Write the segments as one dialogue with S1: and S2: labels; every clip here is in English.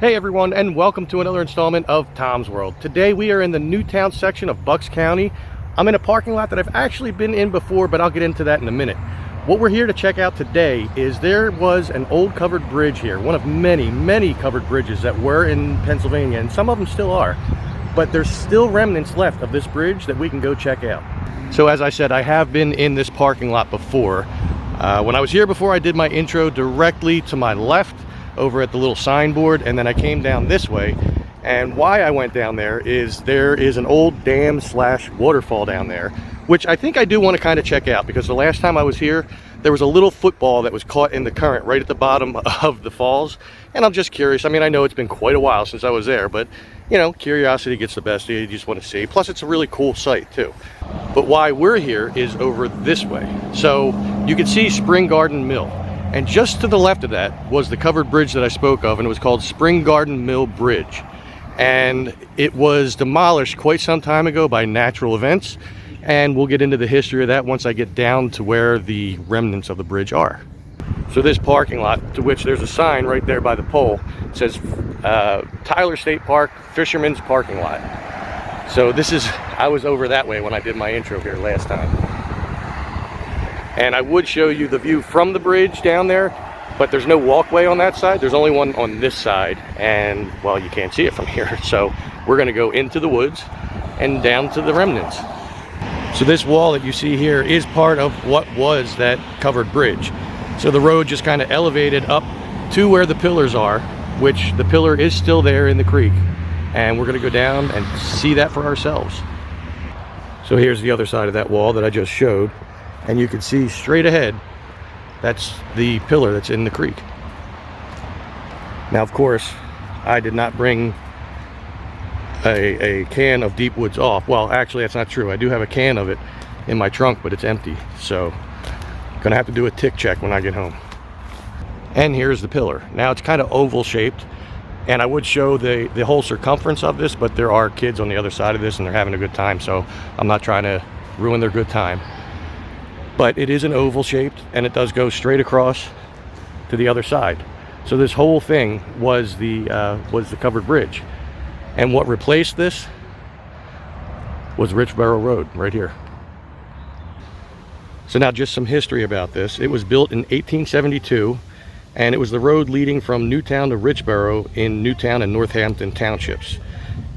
S1: Hey everyone, and welcome to another installment of Tom's World. Today we are in the Newtown section of Bucks County. I'm in a parking lot that I've actually been in before, but I'll get into that in a minute. What we're here to check out today is there was an old covered bridge here, one of many covered bridges that were in Pennsylvania, and some of them still are. But there's still remnants left of this bridge that we can go check out. So as I said, I have been in this parking lot before. When I was here before, I did my intro directly to my left over at the little signboard, and then I came down this way. And why I went down there is an old dam slash waterfall down there, which I think I do want to kind of check out, because the last time I was here there was a little football that was caught in the current right at the bottom of the falls, and I'm just curious. I mean, I know it's been quite a while since I was there, but you know, curiosity gets the best of you. You just want to see. Plus it's a really cool site too. But why we're here is over this way. So you can see Spring Garden Mill, and just to the left of that was the covered bridge that I spoke of, and it was called Spring Garden Mill Bridge. And it was demolished quite some time ago by natural events, and we'll get into the history of that once I get down to where the remnants of the bridge are. So this parking lot, to which there's a sign right there by the pole, says Tyler State Park Fisherman's Parking Lot. So this is, I was over that way when I did my intro here last time. And I would show you the view from the bridge down there, but there's no walkway on that side. There's only one on this side, and well, you can't see it from here. So we're gonna go into the woods and down to the remnants. So this wall that you see here is part of what was that covered bridge. So the road just kind of elevated up to where the pillars are, which the pillar is still there in the creek. And we're gonna go down and see that for ourselves. So here's the other side of that wall that I just showed. And you can see straight ahead, that's the pillar that's in the creek. Now, of course, I did not bring a can of Deep Woods Off. Well, actually, that's not true. I do have a can of it in my trunk, but it's empty. So I'm gonna have to do a tick check when I get home. And here's the pillar. Now it's kind of oval shaped, and I would show the whole circumference of this, but there are kids on the other side of this and they're having a good time, so I'm not trying to ruin their good time. But it is an oval shaped, and it does go straight across to the other side. So this whole thing was the covered bridge. And what replaced this was Richboro Road right here. So now just some history about this. It was built in 1872, and it was the road leading from Newtown to Richboro in Newtown and Northampton Townships.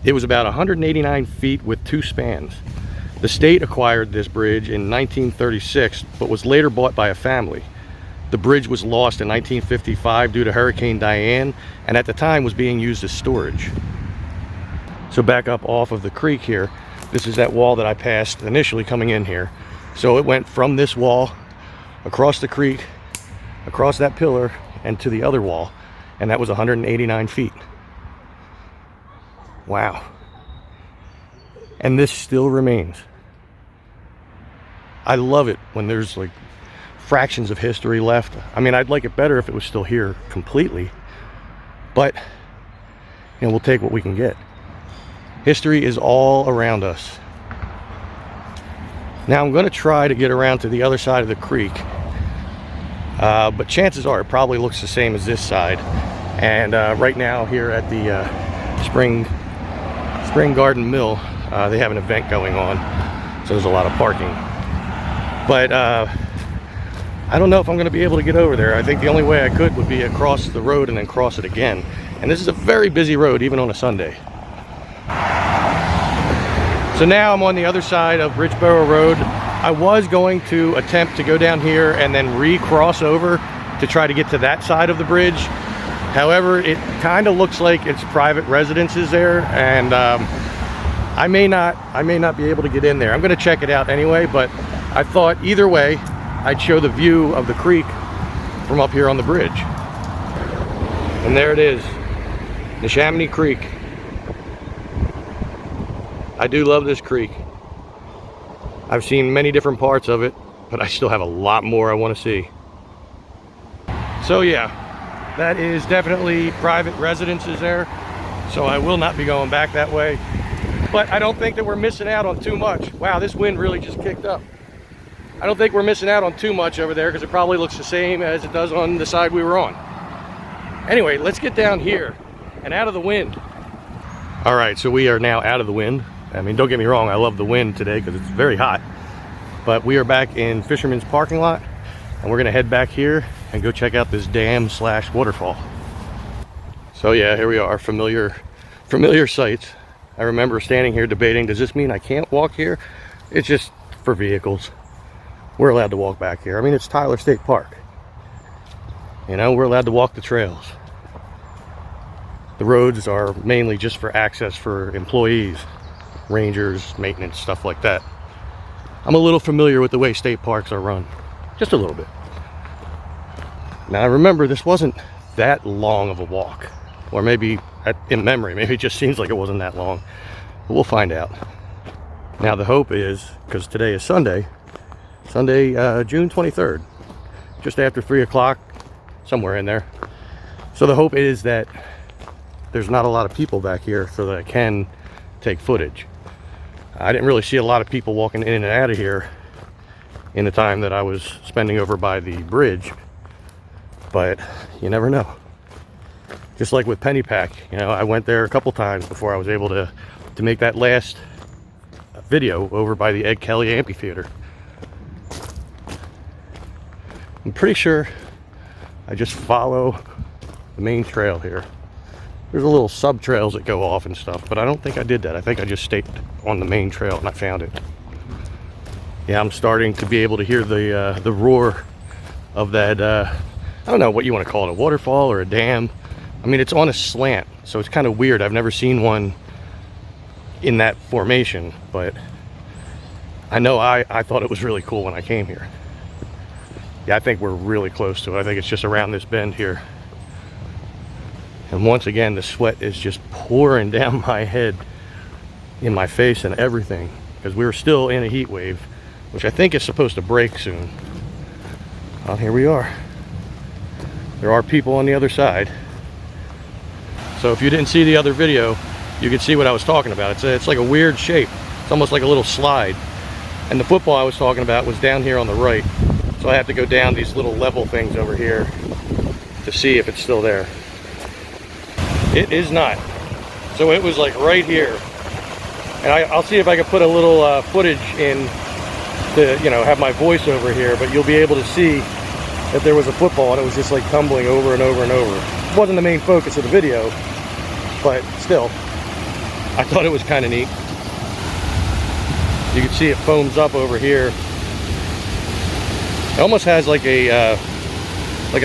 S1: It was about 189 feet with 2 spans. The state acquired this bridge in 1936, but was later bought by a family. The bridge was lost in 1955 due to Hurricane Diane, and at the time was being used as storage. So back up off of the creek here, this is that wall that I passed initially coming in here. So it went from this wall, across the creek, across that pillar, and to the other wall, and that was 189 feet. Wow. And this still remains. I love it when there's like fractions of history left. I mean, I'd like it better if it was still here completely, but you know, we'll take what we can get. History is all around us. Now I'm going to try to get around to the other side of the creek, but chances are it probably looks the same as this side. And right now here at the Spring Garden Mill, they have an event going on, so there's a lot of parking. But I don't know if I'm going to be able to get over there. I think the only way I could would be across the road and then cross it again. And this is a very busy road, even on a Sunday. So now I'm on the other side of Richboro Road. I was going to attempt to go down here and then recross over to try to get to that side of the bridge. However, it kind of looks like it's private residences there, and I may not be able to get in there. I'm going to check it out anyway, but I thought either way I'd show the view of the creek from up here on the bridge. And there it is, Neshaminy Creek. I do love this creek. I've seen many different parts of it, but I still have a lot more I want to see. So yeah, that is definitely private residences there, so I will not be going back that way. But I don't think that we're missing out on too much. Wow, this wind really just kicked up. I don't think we're missing out on too much over there, because it probably looks the same as it does on the side we were on. Anyway, let's get down here and out of the wind. All right, so we are now out of the wind. I mean, don't get me wrong, I love the wind today because it's very hot. But we are back in Fisherman's parking lot, and we're gonna head back here and go check out this dam slash waterfall. So yeah, here we are, familiar sights. I remember standing here debating, does this mean I can't walk here? It's just for vehicles. We're allowed to walk back here. I mean, it's Tyler State Park. You know, we're allowed to walk the trails. The roads are mainly just for access for employees, rangers, maintenance, stuff like that. I'm a little familiar with the way state parks are run. Just a little bit. Now, I remember this wasn't that long of a walk. Or maybe, in memory, maybe it just seems like it wasn't that long. But we'll find out. Now, the hope is, because today is Sunday, June 23rd, just after 3 o'clock, somewhere in there. So the hope is that there's not a lot of people back here so that I can take footage. I didn't really see a lot of people walking in and out of here in the time that I was spending over by the bridge, but you never know. Just like with Pennypack, you know, I went there a couple times before I was able to make that last video over by the Ed Kelly Amphitheater. I'm pretty sure I just follow the main trail here. There's a little sub trails that go off and stuff, but I don't think I did that. I think I just stayed on the main trail and I found it. Yeah, I'm starting to be able to hear the roar of that, I don't know what you want to call it, a waterfall or a dam. I mean, it's on a slant, so it's kind of weird. I've never seen one in that formation, but I know I thought it was really cool when I came here. Yeah, I think we're really close to it. I think it's just around this bend here. And once again, the sweat is just pouring down my head, in my face and everything, because we were still in a heat wave, which I think is supposed to break soon. Well, here we are. There are people on the other side. So if you didn't see the other video, you could see what I was talking about. It's like a weird shape. It's almost like a little slide. And the football I was talking about was down here on the right. So I have to go down these little level things over here to see if it's still there. It is not. So it was like right here. And I'll see if I can put a little footage in to, you know, have my voice over here, but you'll be able to see that there was a football and it was just like tumbling over and over and over. It wasn't the main focus of the video, but still, I thought it was kind of neat. You can see it foams up over here. It almost has like a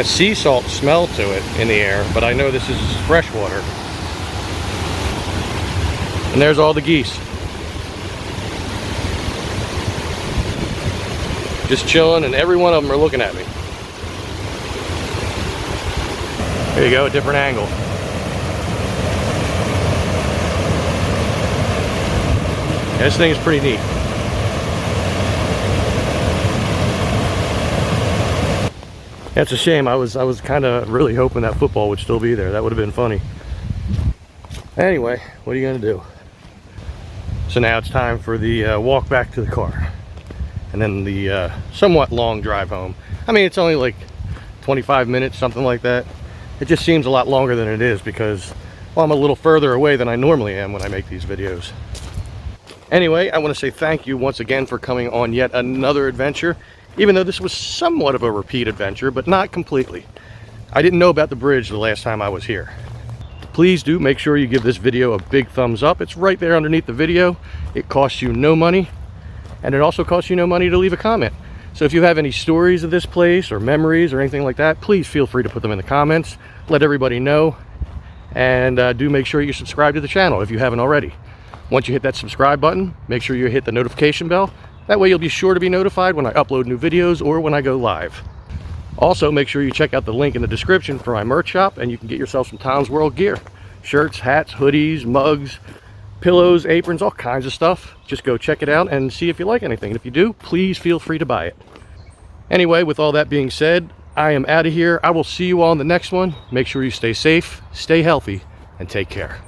S1: sea salt smell to it in the air, but I know this is fresh water. And there's all the geese. Just chilling, and every one of them are looking at me. There you go, a different angle. Yeah, this thing is pretty neat. That's a shame. I was kind of really hoping that football would still be there. That would have been funny. Anyway, what are you gonna do? So now it's time for the walk back to the car, and then the somewhat long drive home. I mean, it's only like 25 minutes, something like that. It just seems a lot longer than it is because, well, I'm a little further away than I normally am when I make these videos. Anyway, I want to say thank you once again for coming on yet another adventure, even though this was somewhat of a repeat adventure, but not completely. I didn't know about the bridge the last time I was here. Please do make sure you give this video a big thumbs up. It's right there underneath the video. It costs you no money, and it also costs you no money to leave a comment. So if you have any stories of this place or memories or anything like that, please feel free to put them in the comments. Let everybody know, and do make sure you subscribe to the channel if you haven't already. Once you hit that subscribe button, make sure you hit the notification bell. That way you'll be sure to be notified when I upload new videos or when I go live. Also, make sure you check out the link in the description for my merch shop, and you can get yourself some Tom's World gear. Shirts, hats, hoodies, mugs, pillows, aprons, all kinds of stuff. Just go check it out and see if you like anything. And if you do, please feel free to buy it. Anyway, with all that being said, I am out of here. I will see you all in the next one. Make sure you stay safe, stay healthy, and take care.